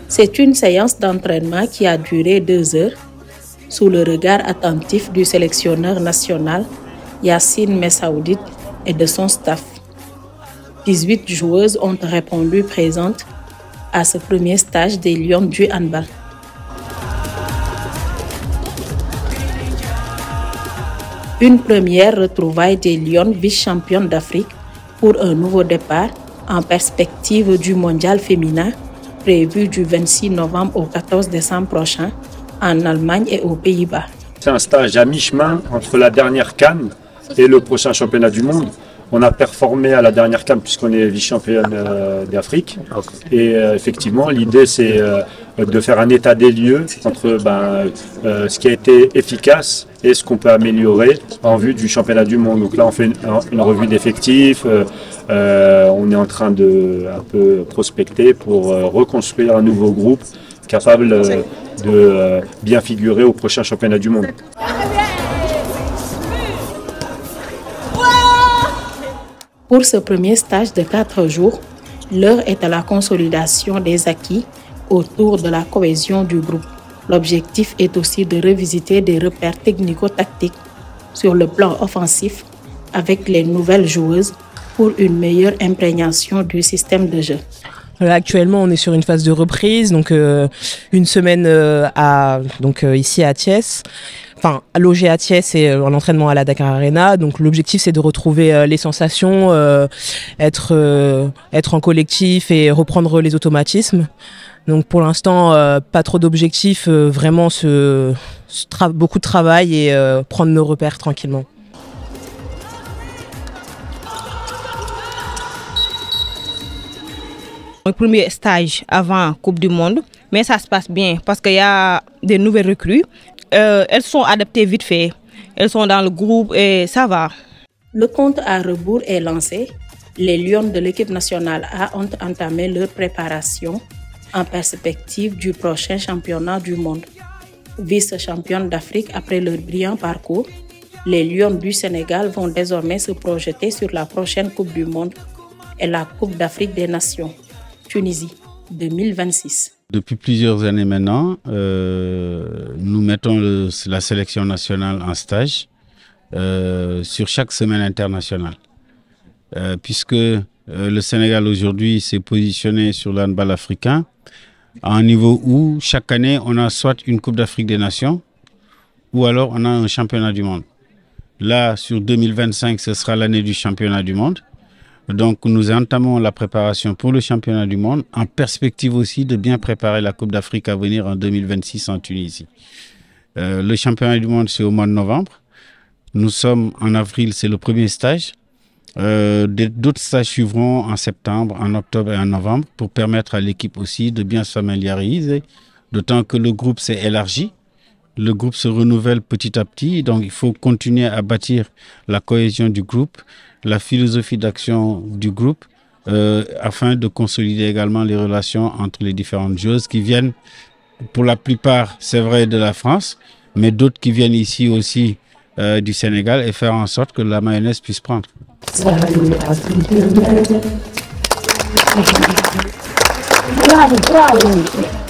C'est une séance d'entraînement qui a duré 2 heures sous le regard attentif du sélectionneur national Yacine Messaoudi et de son staff. 18 joueuses ont répondu présentes à ce premier stage des Lions du handball. Une première retrouvaille des Lions vice-championnes d'Afrique pour un nouveau départ en perspective du mondial féminin prévu du 26 novembre au 14 décembre prochain en Allemagne et aux Pays-Bas. C'est un stage à mi-chemin entre la dernière CAN et le prochain championnat du monde. On a performé à la dernière CAN puisqu'on est vice-championne d'Afrique. Et effectivement, l'idée c'est de faire un état des lieux entre ce qui a été efficace et ce qu'on peut améliorer en vue du championnat du monde. Donc là, on fait une revue d'effectifs. On est en train de un peu prospecter pour reconstruire un nouveau groupe capable de bien figurer au prochain championnat du monde. Pour ce premier stage de 4 jours, l'heure est à la consolidation des acquis autour de la cohésion du groupe. L'objectif est aussi de revisiter des repères technico-tactiques sur le plan offensif avec les nouvelles joueuses pour une meilleure imprégnation du système de jeu. Actuellement, on est sur une phase de reprise, donc une semaine ici à Thiès. Enfin, logé à Thiès et en entraînement à la Dakar Arena. Donc l'objectif c'est de retrouver les sensations, être en collectif et reprendre les automatismes. Donc pour l'instant, pas trop d'objectifs, vraiment beaucoup de travail et prendre nos repères tranquillement. Mon premier stage avant Coupe du Monde, mais ça se passe bien parce qu'il y a des nouvelles recrues. Elles sont adaptées vite fait, elles sont dans le groupe et ça va. Le compte à rebours est lancé. Les Lions de l'équipe nationale A ont entamé leur préparation en perspective du prochain championnat du monde. Vice-championnes d'Afrique après leur brillant parcours, les Lions du Sénégal vont désormais se projeter sur la prochaine Coupe du Monde et la Coupe d'Afrique des Nations, Tunisie, 2026. Depuis plusieurs années maintenant, nous mettons la sélection nationale en stage sur chaque semaine internationale. Puisque le Sénégal aujourd'hui s'est positionné sur le handball africain à un niveau où chaque année on a soit une Coupe d'Afrique des Nations ou alors on a un championnat du monde. Là, sur 2025, ce sera l'année du championnat du monde. Donc nous entamons la préparation pour le championnat du monde en perspective aussi de bien préparer la Coupe d'Afrique à venir en 2026 en Tunisie. Le championnat du monde c'est au mois de novembre. Nous sommes en avril, c'est le premier stage. D'autres stages suivront en septembre, en octobre et en novembre pour permettre à l'équipe aussi de bien se familiariser. D'autant que le groupe s'est élargi. Le groupe se renouvelle petit à petit, donc il faut continuer à bâtir la cohésion du groupe, la philosophie d'action du groupe, afin de consolider également les relations entre les différentes joueuses qui viennent, pour la plupart, c'est vrai, de la France, mais d'autres qui viennent ici aussi du Sénégal et faire en sorte que la mayonnaise puisse prendre. Bravo.